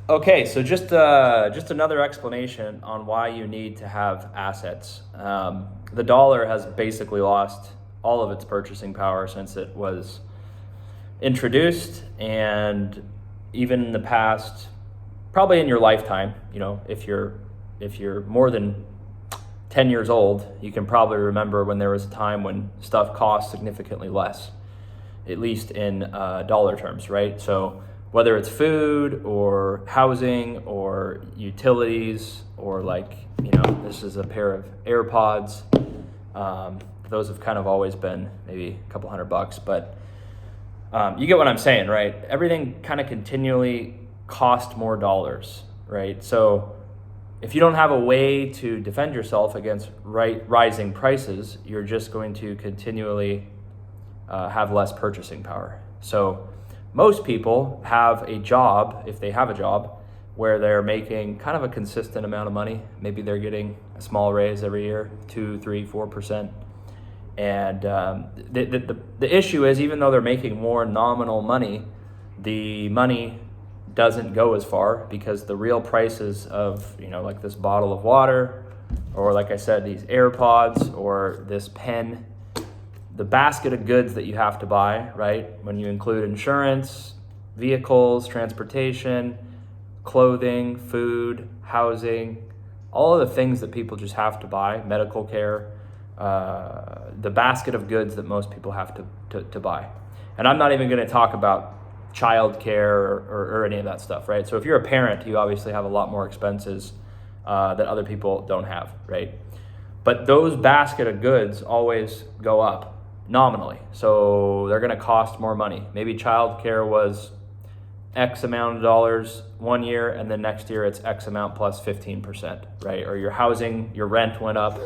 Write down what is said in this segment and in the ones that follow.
Okay, so just another explanation on why you need to have assets. The dollar has basically lost all of its purchasing power since it was introduced, and even in the past, probably in your lifetime, if you're more than 10 years old, you can probably remember when there was a time when stuff cost significantly less, at least in dollar terms, right? So whether it's food or housing or utilities or this is a pair of AirPods. Those have kind of always been maybe a couple $100, but you get what I'm saying, right? Everything kind of continually cost more dollars, right? So if you don't have a way to defend yourself against rising prices, you're just going to continually have less purchasing power. So most people have a job, if they have a job, where they're making kind of a consistent amount of money. Maybe they're getting a small raise every year, 2, 3, 4%. And the issue is, even though they're making more nominal money, the money doesn't go as far because the real prices of, like this bottle of water, or like I said, these AirPods or this pen, the basket of goods that you have to buy, right? When you include insurance, vehicles, transportation, clothing, food, housing, all of the things that people just have to buy, medical care, the basket of goods that most people have to buy. And I'm not even going to talk about child care or any of that stuff, right? So if you're a parent, you obviously have a lot more expenses that other people don't have, right? But those basket of goods always go up nominally. So they're going to cost more money. Maybe child care was X amount of dollars one year, and then next year it's X amount plus 15%, right? Or your housing, your rent went up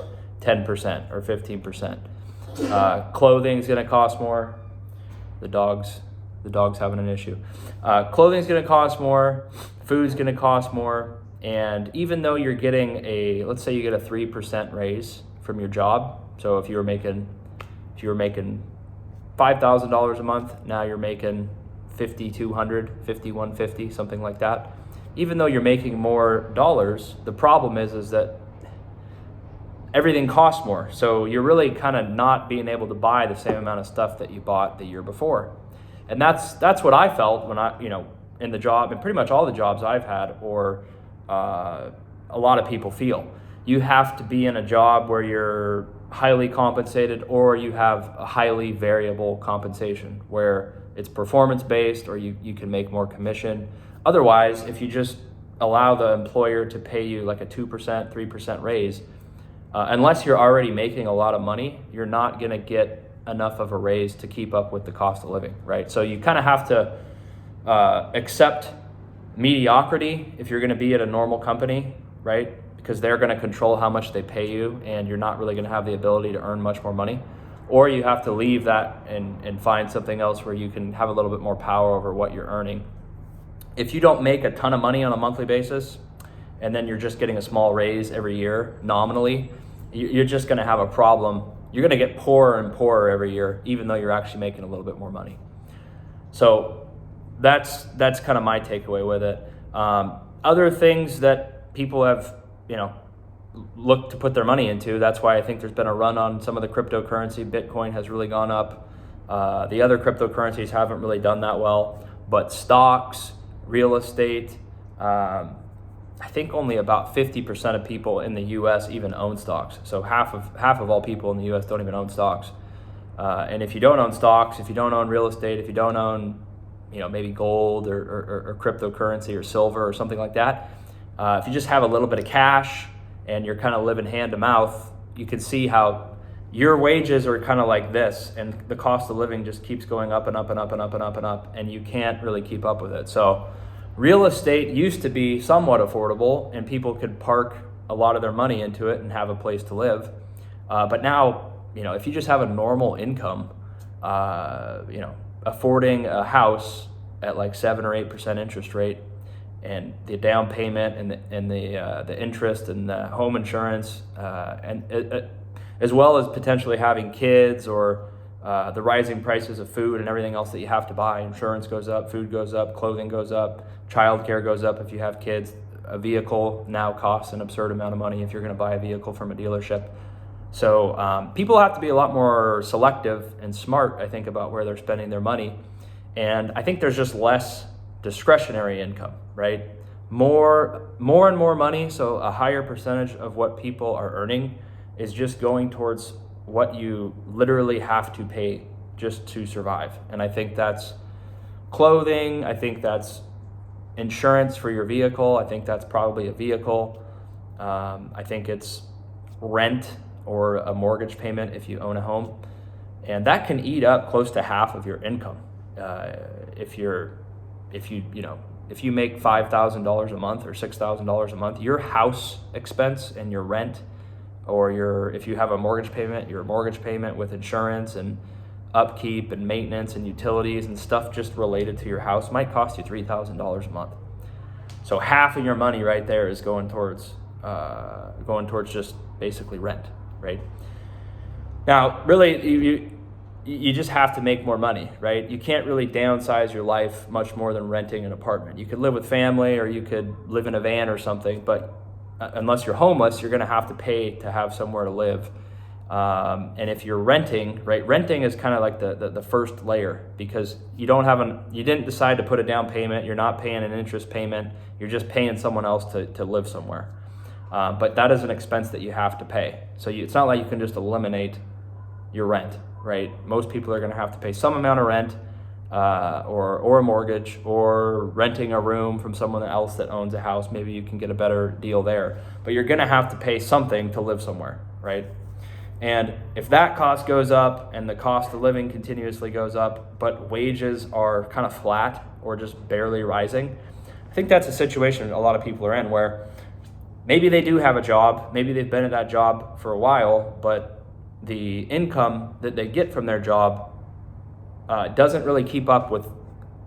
10% or 15%. Clothing's going to cost more. The dog's having an issue. Clothing's going to cost more. Food's going to cost more. And even though you're getting let's say you get a 3% raise from your job. So if you were making $5,000 a month, now you're making $5,200, $5,150, something like that. Even though you're making more dollars, the problem is that everything costs more. So you're really kind of not being able to buy the same amount of stuff that you bought the year before. And that's what I felt when in the job, and pretty much all the jobs I've had, or a lot of people feel. You have to be in a job where you're highly compensated, or you have a highly variable compensation where it's performance-based, or you can make more commission. Otherwise, if you just allow the employer to pay you like a 2%, 3% raise, unless you're already making a lot of money, you're not going to get enough of a raise to keep up with the cost of living, right? So you kind of have to accept mediocrity if you're going to be at a normal company, right? Because they're going to control how much they pay you, and you're not really going to have the ability to earn much more money. Or you have to leave that and find something else where you can have a little bit more power over what you're earning. If you don't make a ton of money on a monthly basis, and then you're just getting a small raise every year nominally, you're just going to have a problem. You're going to get poorer and poorer every year, even though you're actually making a little bit more money. So that's kind of my takeaway with it. Other things that people have, looked to put their money into. That's why I think there's been a run on some of the cryptocurrency. Bitcoin has really gone up. The other cryptocurrencies haven't really done that well, but stocks, real estate, I think only about 50% of people in the U.S. even own stocks. So half of all people in the U.S. don't even own stocks. And if you don't own stocks, if you don't own real estate, if you don't own, maybe gold or cryptocurrency or silver or something like that, if you just have a little bit of cash and you're kind of living hand to mouth, you can see how your wages are kind of like this, and the cost of living just keeps going up and up and up and up and up and up, and you can't really keep up with it. So real estate used to be somewhat affordable, and people could park a lot of their money into it and have a place to live. But now, if you just have a normal income, affording a house at like 7 or 8% interest rate, and the down payment and the interest and the home insurance, and as well as potentially having kids or the rising prices of food and everything else that you have to buy. Insurance goes up, food goes up, clothing goes up, childcare goes up if you have kids. A vehicle now costs an absurd amount of money if you're going to buy a vehicle from a dealership. So people have to be a lot more selective and smart, I think, about where they're spending their money. And I think there's just less discretionary income, right? More and more money, so a higher percentage of what people are earning is just going towards what you literally have to pay just to survive. And I think that's clothing, I think that's insurance for your vehicle, I think that's probably a vehicle. I think it's rent or a mortgage payment if you own a home. And that can eat up close to half of your income. If you make $5,000 a month or $6,000 a month, your house expense and your rent, or if you have a mortgage payment, your mortgage payment with insurance and upkeep and maintenance and utilities and stuff just related to your house might cost you $3,000 a month. So half of your money right there is going towards just basically rent, right? Now, really, you just have to make more money, right? You can't really downsize your life much more than renting an apartment. You could live with family or you could live in a van or something, but unless you're homeless, you're going to have to pay to have somewhere to live. And if you're renting, right, renting is kind of like the first layer, because you didn't decide to put a down payment, you're not paying an interest payment, you're just paying someone else to live somewhere. But that is an expense that you have to pay. So it's not like you can just eliminate your rent, right? Most people are going to have to pay some amount of rent, or a mortgage, or renting a room from someone else that owns a house. Maybe you can get a better deal there, but you're going to have to pay something to live somewhere, right? And if that cost goes up and the cost of living continuously goes up, but wages are kind of flat or just barely rising, I think that's a situation a lot of people are in, where maybe they do have a job, maybe they've been at that job for a while, but the income that they get from their job doesn't really keep up with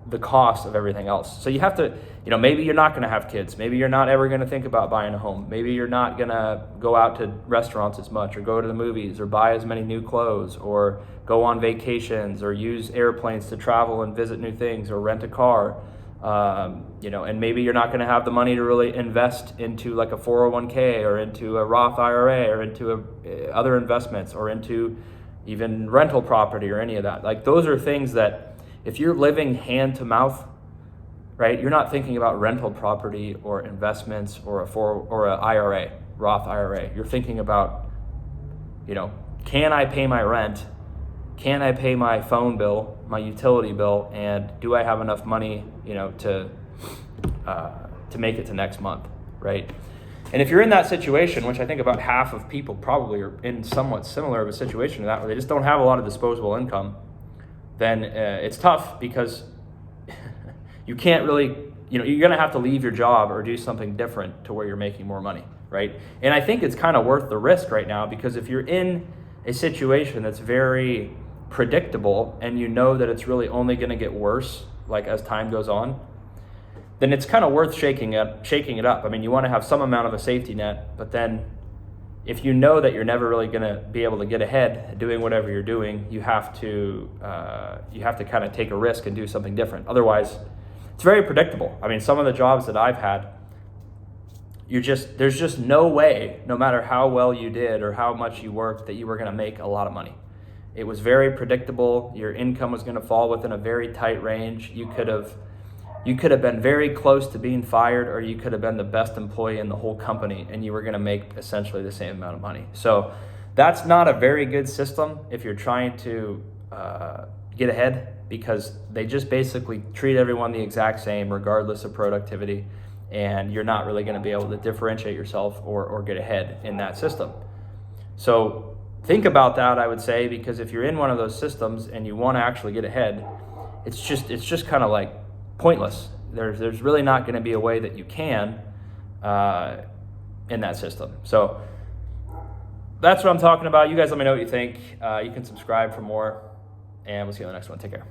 the cost of everything else. So you have to, maybe you're not going to have kids. Maybe you're not ever going to think about buying a home. Maybe you're not going to go out to restaurants as much, or go to the movies, or buy as many new clothes, or go on vacations, or use airplanes to travel and visit new things, or rent a car. And maybe you're not going to have the money to really invest into like a 401k or into a Roth IRA or into other investments, or into even rental property or any of that. Like, those are things that, if you're living hand to mouth, right, you're not thinking about rental property or investments or a IRA, Roth IRA. You're thinking about, can I pay my rent? Can I pay my phone bill, my utility bill, and do I have enough money, to make it to next month, right? And if you're in that situation, which I think about half of people probably are in somewhat similar of a situation to that, where they just don't have a lot of disposable income, then it's tough, because you can't really, you're going to have to leave your job or do something different to where you're making more money, right? And I think it's kind of worth the risk right now, because if you're in a situation that's very predictable and you know that it's really only going to get worse, like as time goes on, then it's kind of worth shaking it up. I mean, you want to have some amount of a safety net, but then if you know that you're never really going to be able to get ahead doing whatever you're doing, you have to kind of take a risk and do something different. Otherwise, it's very predictable. I mean, some of the jobs that I've had, there's just no way, no matter how well you did or how much you worked, that you were going to make a lot of money. It was very predictable. Your income was going to fall within a very tight range. You could have been very close to being fired, or you could have been the best employee in the whole company, and you were going to make essentially the same amount of money. So that's not a very good system if you're trying to get ahead, because they just basically treat everyone the exact same regardless of productivity, and you're not really going to be able to differentiate yourself or get ahead in that system. So think about that, I would say, because if you're in one of those systems and you want to actually get ahead, it's just kind of like pointless. There's really not going to be a way that you can in that system. So that's what I'm talking about. You guys let me know what you think. You can subscribe for more, and we'll see you on the next one. Take care.